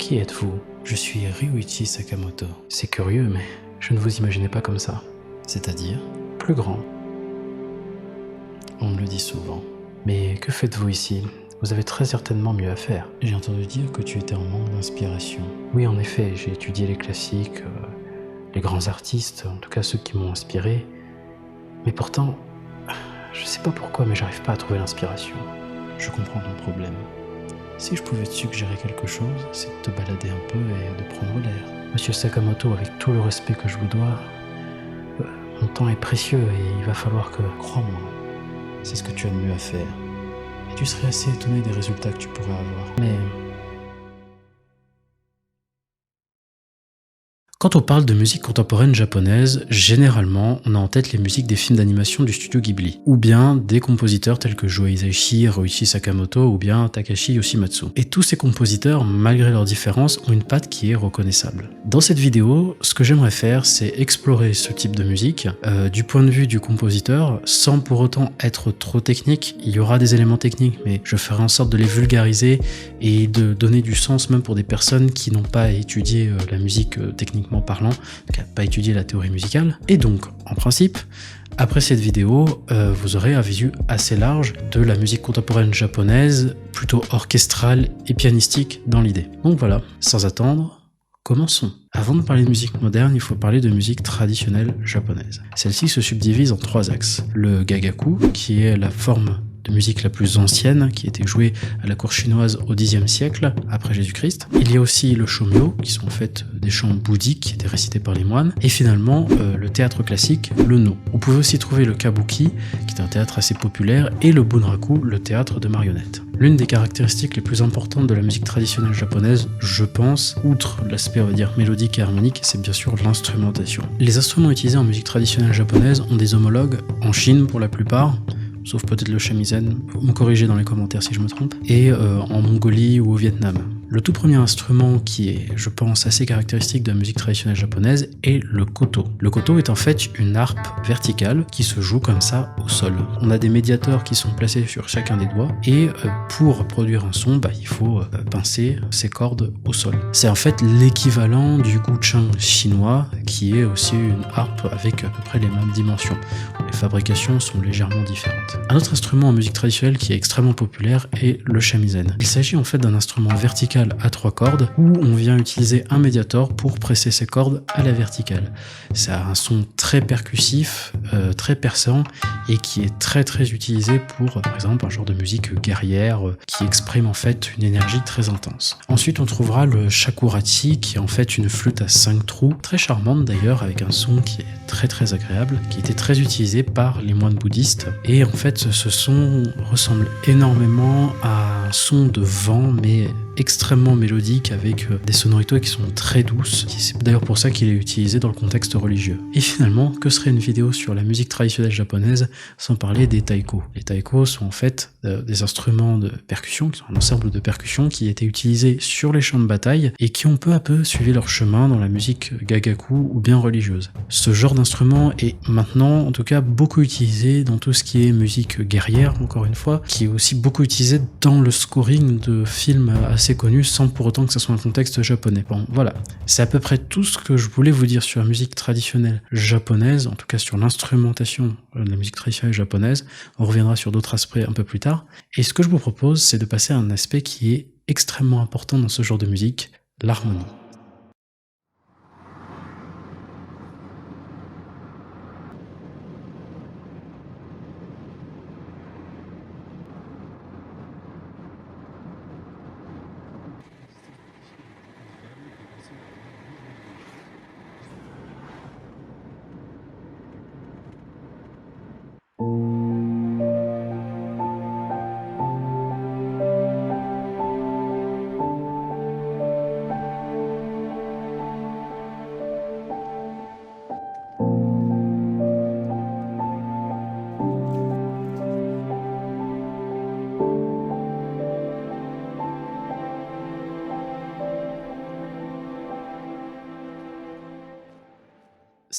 Qui êtes-vous? Je suis Ryuichi Sakamoto. C'est curieux, mais je ne vous imaginais pas comme ça. C'est-à-dire? Plus grand. On me le dit souvent. Mais que faites-vous ici? Vous avez très certainement mieux à faire. J'ai entendu dire que tu étais en manque d'inspiration. Oui, en effet, j'ai étudié les classiques, les grands artistes, en tout cas ceux qui m'ont inspiré. Mais pourtant, je sais pas pourquoi, mais j'arrive pas à trouver l'inspiration. Je comprends ton problème. Si je pouvais te suggérer quelque chose, c'est de te balader un peu et de prendre l'air. Monsieur Sakamoto, avec tout le respect que je vous dois, mon temps est précieux et il va falloir que... Crois-moi, c'est ce que tu as de mieux à faire. Et tu serais assez étonné des résultats que tu pourrais avoir. Mais... Quand on parle de musique contemporaine japonaise, généralement, on a en tête les musiques des films d'animation du studio Ghibli, ou bien des compositeurs tels que Joe Hisaishi, Ryuichi Sakamoto, ou bien Takashi Yoshimatsu. Et tous ces compositeurs, malgré leurs différences, ont une patte qui est reconnaissable. Dans cette vidéo, ce que j'aimerais faire, c'est explorer ce type de musique du point de vue du compositeur, sans pour autant être trop technique. Il y aura des éléments techniques, mais je ferai en sorte de les vulgariser et de donner du sens même pour des personnes qui n'ont pas étudié la musique techniquement parlant, qui n'ont pas étudié la théorie musicale. Et donc, en principe, après cette vidéo, vous aurez un visu assez large de la musique contemporaine japonaise, plutôt orchestrale et pianistique dans l'idée. Donc voilà, sans attendre, commençons. Avant de parler de musique moderne, il faut parler de musique traditionnelle japonaise. Celle-ci se subdivise en 3 axes. Le gagaku, qui est la forme de musique la plus ancienne, qui était jouée à la cour chinoise au Xe siècle, après Jésus-Christ. Il y a aussi le shomyo, qui sont en fait des chants bouddhiques qui étaient récités par les moines. Et finalement, le théâtre classique, le no. On pouvait aussi trouver le kabuki, qui est un théâtre assez populaire, et le bunraku, le théâtre de marionnettes. L'une des caractéristiques les plus importantes de la musique traditionnelle japonaise, je pense, outre l'aspect, on va dire, mélodique et harmonique, c'est bien sûr l'instrumentation. Les instruments utilisés en musique traditionnelle japonaise ont des homologues, en Chine pour la plupart, sauf peut-être le shamisen, vous me corrigez dans les commentaires si je me trompe, et en Mongolie ou au Vietnam. Le tout premier instrument qui est, je pense, assez caractéristique de la musique traditionnelle japonaise est le koto. Le koto est en fait une harpe verticale qui se joue comme ça au sol. On a des médiateurs qui sont placés sur chacun des doigts, et pour produire un son, il faut pincer ces cordes au sol. C'est en fait l'équivalent du guchang chinois, qui est aussi une harpe avec à peu près les mêmes dimensions. Les fabrications sont légèrement différentes. Un autre instrument en musique traditionnelle qui est extrêmement populaire est le shamisen. Il s'agit en fait d'un instrument vertical à 3 cordes où on vient utiliser un médiator pour presser ces cordes à la verticale. Ça a un son très percussif, très perçant et qui est très utilisé pour, par exemple, un genre de musique guerrière qui exprime en fait une énergie très intense. Ensuite, on trouvera le shakurachi qui est en fait une flûte à 5 trous, très charmante d'ailleurs, avec un son qui est très agréable, qui était très utilisé par les moines bouddhistes. Et en fait, ce son ressemble énormément à un son de vent, mais extrêmement mélodique avec des sonorités qui sont très douces. C'est d'ailleurs pour ça qu'il est utilisé dans le contexte religieux. Et finalement, que serait une vidéo sur la musique traditionnelle japonaise sans parler des taiko? Les taiko sont en fait des instruments de percussion, qui sont un ensemble de percussions qui étaient utilisés sur les champs de bataille et qui ont peu à peu suivi leur chemin dans la musique gagaku ou bien religieuse. Ce genre d'instrument est maintenant, en tout cas, beaucoup utilisé dans tout ce qui est musique guerrière, encore une fois, qui est aussi beaucoup utilisé dans le scoring de films assez connus sans pour autant que ça soit un contexte japonais. Bon, voilà. C'est à peu près tout ce que je voulais vous dire sur la musique traditionnelle japonaise, en tout cas sur l'instrumentation de la musique traditionnelle japonaise. On reviendra sur d'autres aspects un peu plus tard. Et ce que je vous propose, c'est de passer à un aspect qui est extrêmement important dans ce genre de musique, l'harmonie.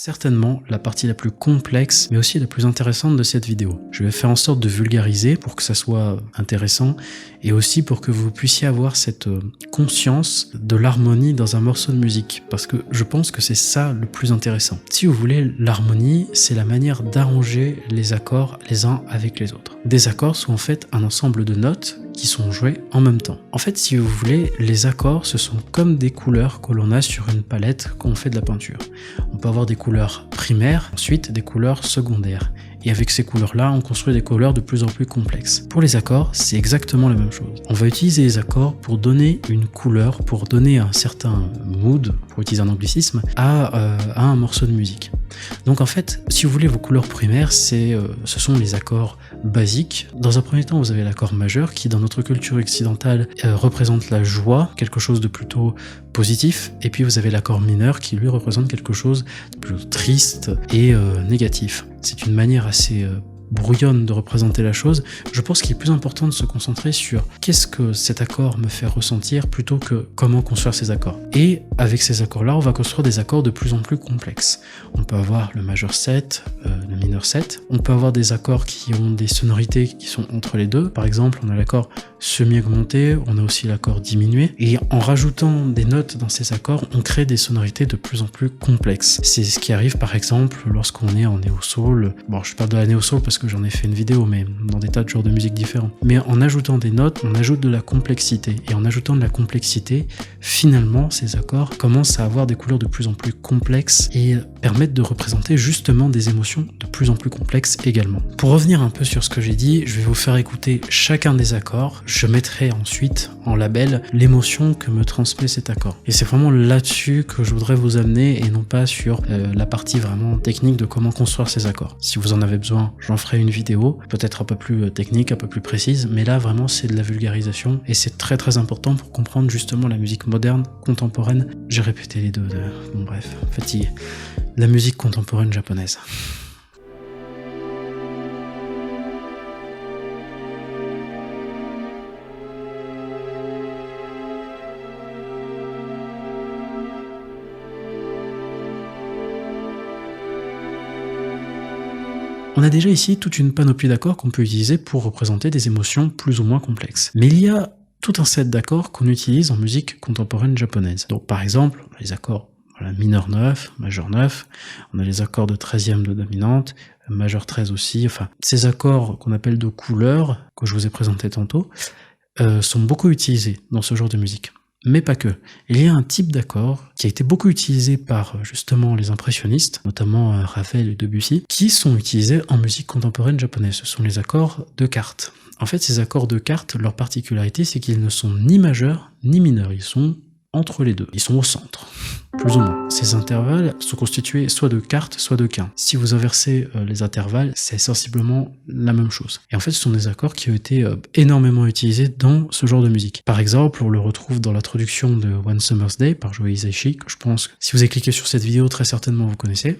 certainement la partie la plus complexe, mais aussi la plus intéressante de cette vidéo. Je vais faire en sorte de vulgariser pour que ça soit intéressant et aussi pour que vous puissiez avoir cette conscience de l'harmonie dans un morceau de musique, parce que je pense que c'est ça le plus intéressant. Si vous voulez, l'harmonie, c'est la manière d'arranger les accords les uns avec les autres. Des accords sont en fait un ensemble de notes qui sont jouées en même temps. En fait, si vous voulez, les accords, ce sont comme des couleurs que l'on a sur une palette quand on fait de la peinture. On peut avoir des couleurs primaires, ensuite des couleurs secondaires. Et avec ces couleurs-là, on construit des couleurs de plus en plus complexes. Pour les accords, c'est exactement la même chose. On va utiliser les accords pour donner une couleur, pour donner un certain mood, pour utiliser un anglicisme, à un morceau de musique. Donc en fait, si vous voulez, vos couleurs primaires, ce sont les accords basiques. Dans un premier temps, vous avez l'accord majeur qui, dans notre culture occidentale, représente la joie, quelque chose de plutôt positif. Et puis vous avez l'accord mineur qui, lui, représente quelque chose de plutôt triste et négatif. C'est une manière assez brouillonne de représenter la chose. Je pense qu'il est plus important de se concentrer sur qu'est-ce que cet accord me fait ressentir plutôt que comment construire ces accords. Et avec ces accords-là, on va construire des accords de plus en plus complexes. On peut avoir le majeur 7, le mineur 7. On peut avoir des accords qui ont des sonorités qui sont entre les deux. Par exemple, on a l'accord semi-augmenté, on a aussi l'accord diminué. Et en rajoutant des notes dans ces accords, on crée des sonorités de plus en plus complexes. C'est ce qui arrive par exemple lorsqu'on est en néo-soul. Bon, je parle de la néo-soul parce que j'en ai fait une vidéo, mais dans des tas de genres de musique différents. Mais en ajoutant des notes, on ajoute de la complexité. Et en ajoutant de la complexité, finalement, ces accords commencent à avoir des couleurs de plus en plus complexes et permettent de représenter justement des émotions de plus en plus complexes également. Pour revenir un peu sur ce que j'ai dit, je vais vous faire écouter chacun des accords. Je mettrai ensuite en label l'émotion que me transmet cet accord. Et c'est vraiment là-dessus que je voudrais vous amener et non pas sur la partie vraiment technique de comment construire ces accords. Si vous en avez besoin, j'en ferai une vidéo, peut-être un peu plus technique, un peu plus précise, mais là vraiment c'est de la vulgarisation et c'est très très important pour comprendre justement la musique moderne, contemporaine. J'ai répété les deux, bon bref, fatigué. La musique contemporaine japonaise. On a déjà ici toute une panoplie d'accords qu'on peut utiliser pour représenter des émotions plus ou moins complexes. Mais il y a tout un set d'accords qu'on utilise en musique contemporaine japonaise. Donc par exemple, on a les accords mineur 9, majeur 9, on a les accords de 13e de dominante, majeur 13 aussi, enfin ces accords qu'on appelle de couleurs, que je vous ai présentés tantôt, sont beaucoup utilisés dans ce genre de musique. Mais pas que. Il y a un type d'accord qui a été beaucoup utilisé par justement les impressionnistes, notamment Ravel et Debussy, qui sont utilisés en musique contemporaine japonaise. Ce sont les accords de quarte. En fait, ces accords de quarte, leur particularité, c'est qu'ils ne sont ni majeurs ni mineurs. Ils sont entre les deux. Ils sont au centre, plus ou moins. Ces intervalles sont constitués soit de quartes, soit de quintes. Si vous inversez les intervalles, c'est sensiblement la même chose. Et en fait, ce sont des accords qui ont été énormément utilisés dans ce genre de musique. Par exemple, on le retrouve dans la traduction de One Summer's Day par Joe Hisaishi, que je pense que si vous avez cliqué sur cette vidéo, très certainement vous connaissez.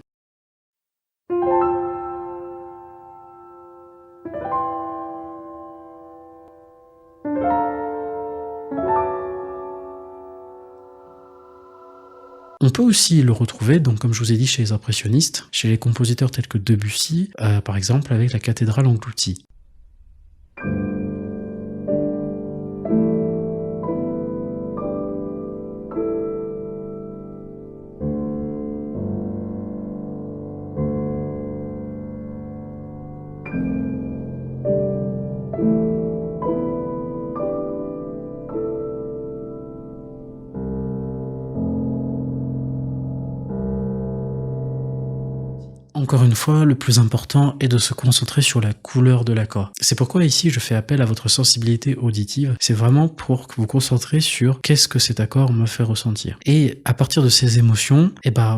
On peut aussi le retrouver, donc comme je vous ai dit, chez les impressionnistes, chez les compositeurs tels que Debussy, par exemple avec la cathédrale engloutie. Encore une fois, le plus important est de se concentrer sur la couleur de l'accord. C'est pourquoi ici je fais appel à votre sensibilité auditive. C'est vraiment pour que vous concentrez sur qu'est-ce que cet accord me fait ressentir. Et à partir de ces émotions,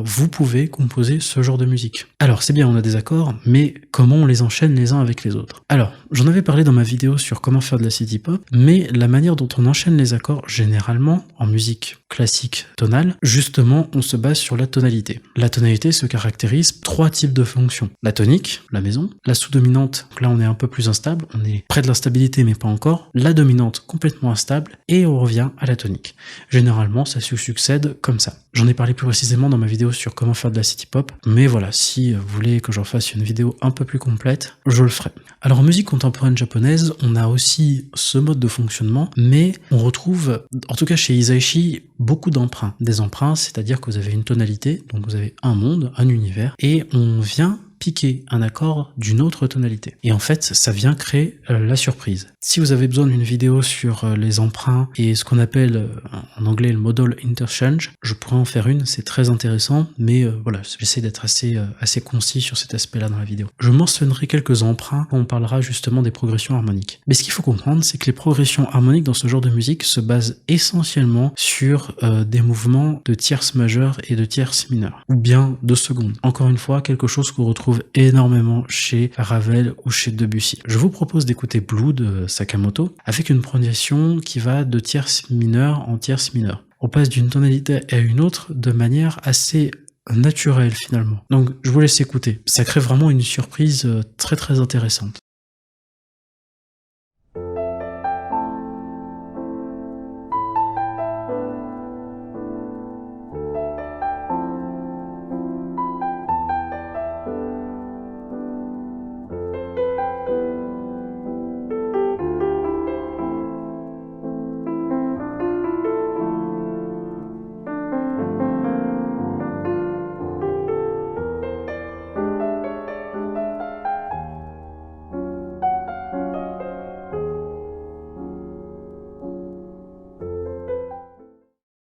vous pouvez composer ce genre de musique. Alors c'est bien, on a des accords, mais comment on les enchaîne les uns avec les autres? Alors, j'en avais parlé dans ma vidéo sur comment faire de la city pop, mais la manière dont on enchaîne les accords, généralement, en musique classique tonale, justement, on se base sur la tonalité. La tonalité se caractérise 3 types de fonctions. La tonique, la maison, la sous-dominante, donc là on est un peu plus instable, on est près de l'instabilité mais pas encore, la dominante complètement instable, et on revient à la tonique. Généralement, ça se succède comme ça. J'en ai parlé plus précisément dans ma vidéo sur comment faire de la city pop, mais voilà, si vous voulez que j'en fasse une vidéo un peu plus complète, je le ferai. Alors en musique contemporaine japonaise, on a aussi ce mode de fonctionnement, mais on retrouve, en tout cas chez Hisaishi, beaucoup d'emprunts. Des emprunts, c'est-à-dire que vous avez une tonalité, donc vous avez un monde, un univers, et on vient piquer un accord d'une autre tonalité. Et en fait, ça vient créer la surprise. Si vous avez besoin d'une vidéo sur les emprunts et ce qu'on appelle en anglais le modal interchange, je pourrais en faire une, c'est très intéressant, mais voilà, j'essaie d'être assez concis sur cet aspect-là dans la vidéo. Je mentionnerai quelques emprunts quand on parlera justement des progressions harmoniques. Mais ce qu'il faut comprendre, c'est que les progressions harmoniques dans ce genre de musique se basent essentiellement sur des mouvements de tierces majeures et de tierces mineures, ou bien de secondes. Encore une fois, quelque chose qu'on retrouve énormément chez Ravel ou chez Debussy. Je vous propose d'écouter Blue de Sakamoto avec une progression qui va de tierce mineure en tierce mineure. On passe d'une tonalité à une autre de manière assez naturelle finalement. Donc je vous laisse écouter. Ça crée vraiment une surprise très très intéressante.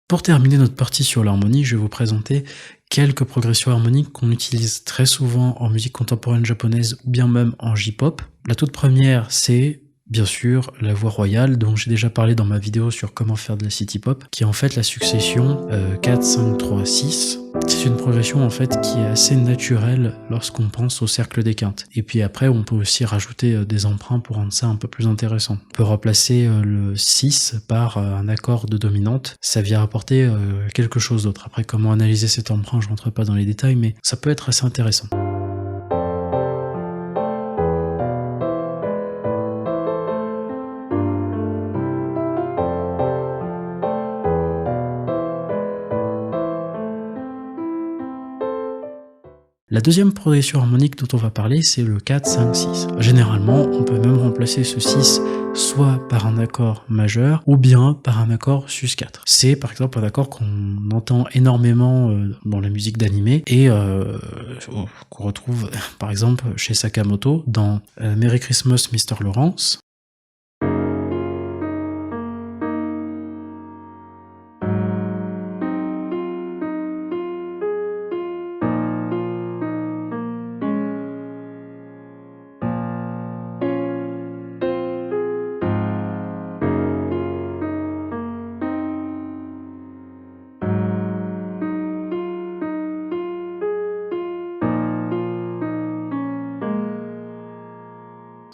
Pour terminer notre partie sur l'harmonie, je vais vous présenter quelques progressions harmoniques qu'on utilise très souvent en musique contemporaine japonaise ou bien même en J-pop. La toute première, c'est bien sûr la voix royale, dont j'ai déjà parlé dans ma vidéo sur comment faire de la city pop, qui est en fait la succession 4, 5, 3, 6. C'est une progression en fait qui est assez naturelle lorsqu'on pense au cercle des quintes. Et puis après, on peut aussi rajouter des emprunts pour rendre ça un peu plus intéressant. On peut remplacer le 6 par un accord de dominante. Ça vient apporter quelque chose d'autre. Après, comment analyser cet emprunt, je rentre pas dans les détails, mais ça peut être assez intéressant. La deuxième progression harmonique dont on va parler, c'est le 4, 5, 6. Généralement, on peut même remplacer ce 6 soit par un accord majeur ou bien par un accord sus4. C'est par exemple un accord qu'on entend énormément dans la musique d'animé et qu'on retrouve par exemple chez Sakamoto dans Merry Christmas Mr. Lawrence.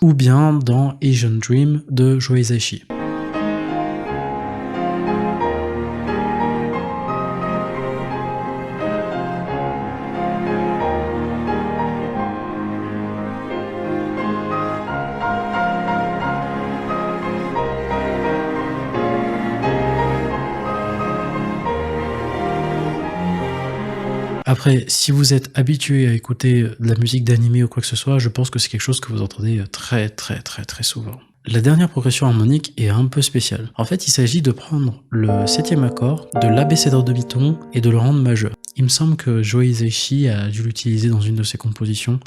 Ou bien dans Asian Dream de Joe Hisaishi. Après, si vous êtes habitué à écouter de la musique d'animé ou quoi que ce soit, je pense que c'est quelque chose que vous entendez très souvent. La dernière progression harmonique est un peu spéciale. En fait, il s'agit de prendre le 7e accord, de l'abaisser d'un demi-ton et de le rendre majeur. Il me semble que Joe Hisaishi a dû l'utiliser dans une de ses compositions.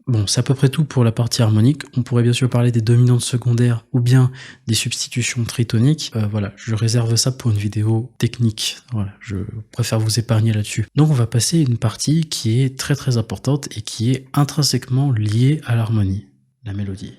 Bon, c'est à peu près tout pour la partie harmonique. On pourrait bien sûr parler des dominantes secondaires ou bien des substitutions tritoniques. Voilà, je réserve ça pour une vidéo technique. Voilà, je préfère vous épargner là-dessus. Donc on va passer à une partie qui est très importante et qui est intrinsèquement liée à l'harmonie, la mélodie.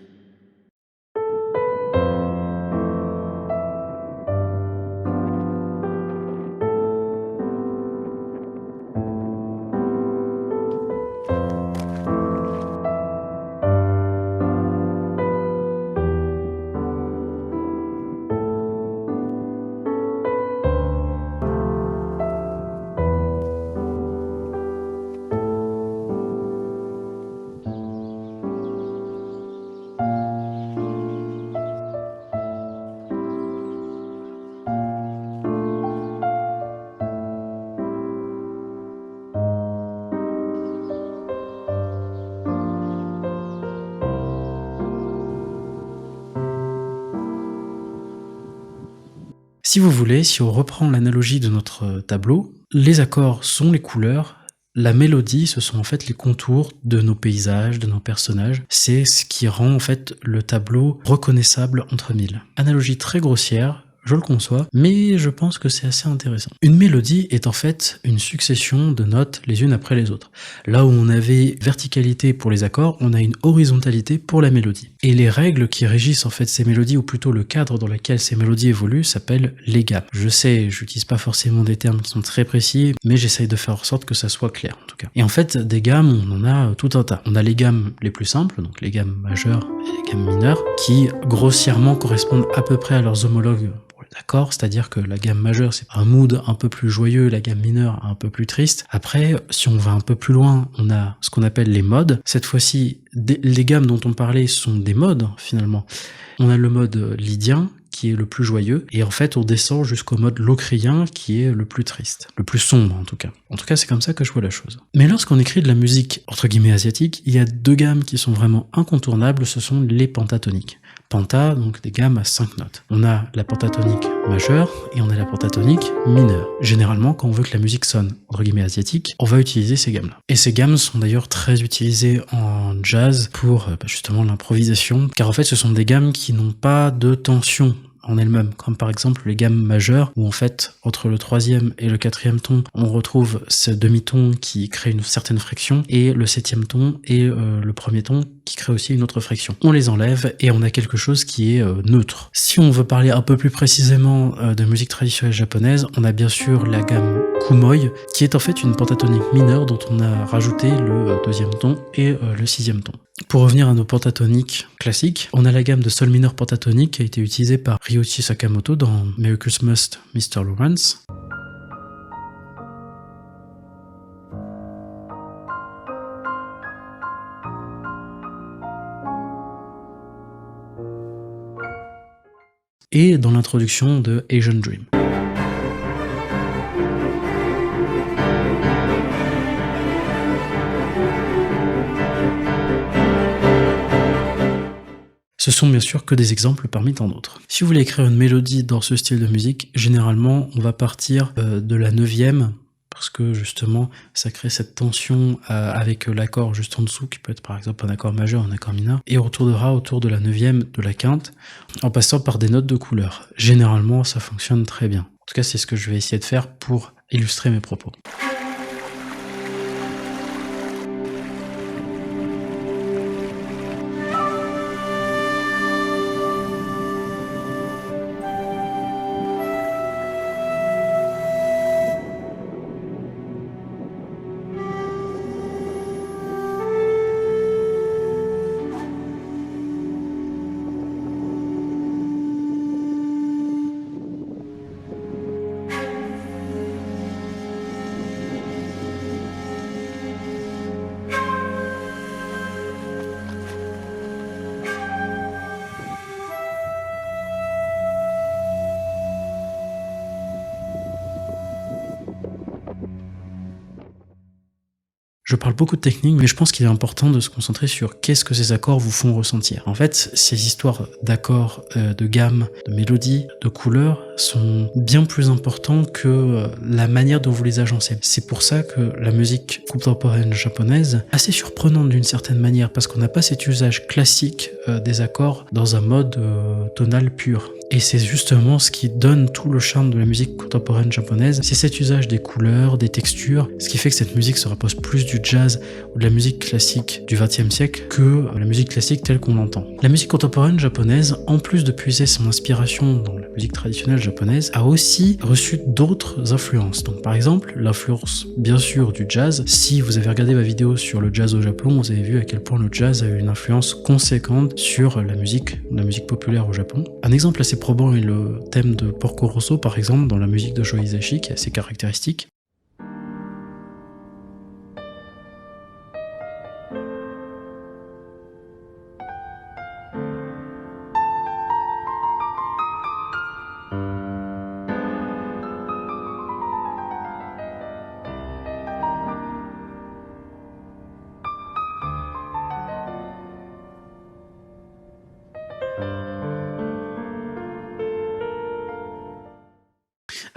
Si vous voulez, si on reprend l'analogie de notre tableau, les accords sont les couleurs, la mélodie, ce sont en fait les contours de nos paysages, de nos personnages. C'est ce qui rend en fait le tableau reconnaissable entre mille. Analogie très grossière, je le conçois, mais je pense que c'est assez intéressant. Une mélodie est en fait une succession de notes les unes après les autres. Là où on avait verticalité pour les accords, on a une horizontalité pour la mélodie. Et les règles qui régissent en fait ces mélodies, ou plutôt le cadre dans lequel ces mélodies évoluent, s'appellent les gammes. Je sais, j'utilise pas forcément des termes qui sont très précis, mais j'essaye de faire en sorte que ça soit clair en tout cas. Et en fait, des gammes, on en a tout un tas. On a les gammes les plus simples, donc les gammes majeures et les gammes mineures, qui grossièrement correspondent à peu près à leurs homologues. D'accord, c'est-à-dire que la gamme majeure, c'est un mood un peu plus joyeux, la gamme mineure un peu plus triste. Après, si on va un peu plus loin, on a ce qu'on appelle les modes. Cette fois-ci, les gammes dont on parlait sont des modes, finalement. On a le mode lydien, qui est le plus joyeux, et en fait, on descend jusqu'au mode locrien, qui est le plus triste. Le plus sombre, en tout cas. En tout cas, c'est comme ça que je vois la chose. Mais lorsqu'on écrit de la musique, entre guillemets, asiatique, il y a deux gammes qui sont vraiment incontournables, ce sont les pentatoniques. Penta, donc des gammes à 5 notes. On a la pentatonique majeure et on a la pentatonique mineure. Généralement, quand on veut que la musique sonne, entre guillemets, asiatique, on va utiliser ces gammes-là. Et ces gammes sont d'ailleurs très utilisées en jazz pour justement l'improvisation, car en fait, ce sont des gammes qui n'ont pas de tension en elle-même, comme par exemple les gammes majeures, où en fait, entre le troisième et le quatrième ton, on retrouve ce demi-ton qui crée une certaine friction, et le septième ton et le premier ton qui crée aussi une autre friction. On les enlève et on a quelque chose qui est neutre. Si on veut parler un peu plus précisément de musique traditionnelle japonaise, on a bien sûr la gamme Kumoi, qui est en fait une pentatonique mineure dont on a rajouté le deuxième ton et le sixième ton. Pour revenir à nos pentatoniques classiques, on a la gamme de sol mineur pentatonique qui a été utilisée par Ryuichi Sakamoto dans Merry Christmas, Mr. Lawrence. Et dans l'introduction de Asian Dream. Ce sont bien sûr que des exemples parmi tant d'autres. Si vous voulez écrire une mélodie dans ce style de musique, généralement on va partir de la neuvième, parce que justement ça crée cette tension avec l'accord juste en dessous, qui peut être par exemple un accord majeur, un accord mineur, et on retournera autour de la neuvième, de la quinte, en passant par des notes de couleur. Généralement ça fonctionne très bien. En tout cas c'est ce que je vais essayer de faire pour illustrer mes propos. Je parle beaucoup de technique, mais je pense qu'il est important de se concentrer sur qu'est-ce que ces accords vous font ressentir. En fait, ces histoires d'accords, de gamme, de mélodies, de couleurs sont bien plus importants que la manière dont vous les agencez. C'est pour ça que la musique contemporaine japonaise, assez surprenante d'une certaine manière, parce qu'on n'a pas cet usage classique des accords dans un mode tonal pur. Et c'est justement ce qui donne tout le charme de la musique contemporaine japonaise, c'est cet usage des couleurs, des textures, ce qui fait que cette musique se rapproche plus du jazz ou de la musique classique du XXe siècle que la musique classique telle qu'on l'entend. La musique contemporaine japonaise, en plus de puiser son inspiration dans la musique traditionnelle japonaise, a aussi reçu d'autres influences. Donc par exemple, l'influence bien sûr du jazz. Si vous avez regardé ma vidéo sur le jazz au Japon, vous avez vu à quel point le jazz a eu une influence conséquente sur la musique populaire au Japon. Un exemple assez probant est le thème de Porco Rosso par exemple dans la musique de Joe Hisaishi qui est assez caractéristique.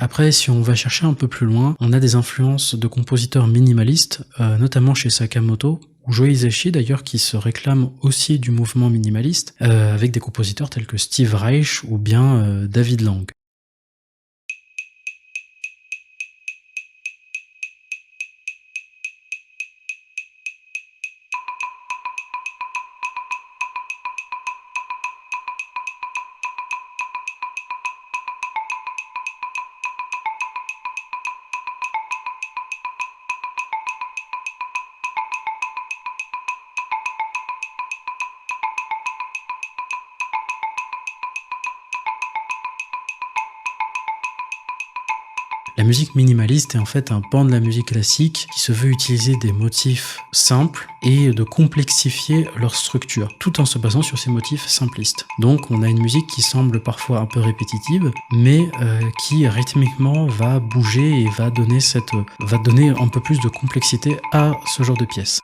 Après, si on va chercher un peu plus loin, on a des influences de compositeurs minimalistes, notamment chez Sakamoto, ou Joe Hisaishi d'ailleurs, qui se réclame aussi du mouvement minimaliste, avec des compositeurs tels que Steve Reich ou bien David Lang. La musique minimaliste est en fait un pan de la musique classique qui se veut utiliser des motifs simples et de complexifier leur structure, tout en se basant sur ces motifs simplistes. Donc on a une musique qui semble parfois un peu répétitive, mais qui rythmiquement va bouger et va donner un peu plus de complexité à ce genre de pièce.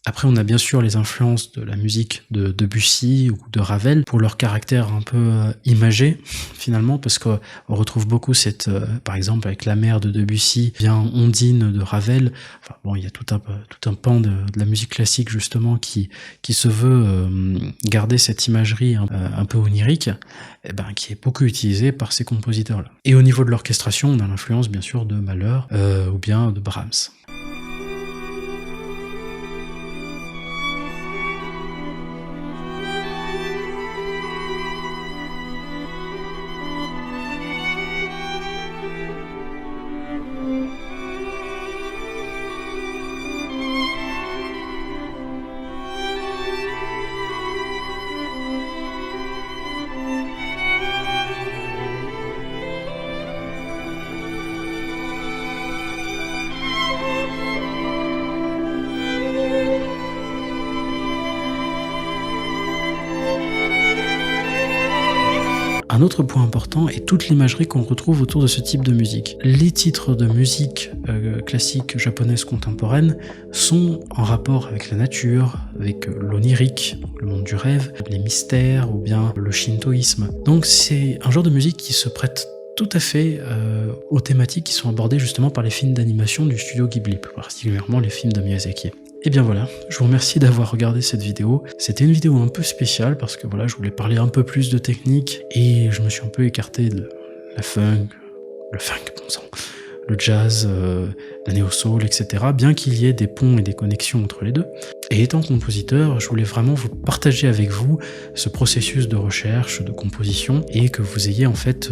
Après, on a bien sûr les influences de la musique de Debussy ou de Ravel pour leur caractère un peu imagé, finalement, parce qu'on retrouve beaucoup cette, par exemple, avec La Mer de Debussy, bien Ondine de Ravel. Enfin, bon, il y a tout un pan de la musique classique, justement, qui se veut garder cette imagerie un peu onirique, qui est beaucoup utilisée par ces compositeurs-là. Et au niveau de l'orchestration, on a l'influence, bien sûr, de Mahler ou bien de Brahms. Un autre point important est toute l'imagerie qu'on retrouve autour de ce type de musique. Les titres de musique classique japonaise contemporaine sont en rapport avec la nature, avec l'onirique, le monde du rêve, les mystères ou bien le shintoïsme. Donc c'est un genre de musique qui se prête tout à fait aux thématiques qui sont abordées justement par les films d'animation du studio Ghibli, particulièrement les films de Miyazaki. Et bien voilà, je vous remercie d'avoir regardé cette vidéo. C'était une vidéo un peu spéciale parce que voilà, je voulais parler un peu plus de technique et je me suis un peu écarté de le funk, bon sang, le jazz, la néo-soul, etc. Bien qu'il y ait des ponts et des connexions entre les deux. Et étant compositeur, je voulais vraiment vous partager avec vous ce processus de recherche, de composition, et que vous ayez en fait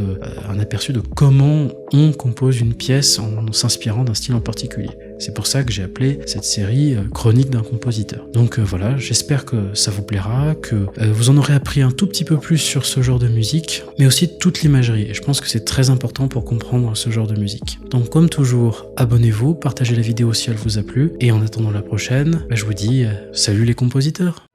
un aperçu de comment on compose une pièce en s'inspirant d'un style en particulier. C'est pour ça que j'ai appelé cette série Chronique d'un compositeur. Donc voilà, j'espère que ça vous plaira, que vous en aurez appris un tout petit peu plus sur ce genre de musique, mais aussi toute l'imagerie. Et je pense que c'est très important pour comprendre ce genre de musique. Donc comme toujours, abonnez-vous, partagez la vidéo si elle vous a plu, et en attendant la prochaine, je vous dis salut les compositeurs!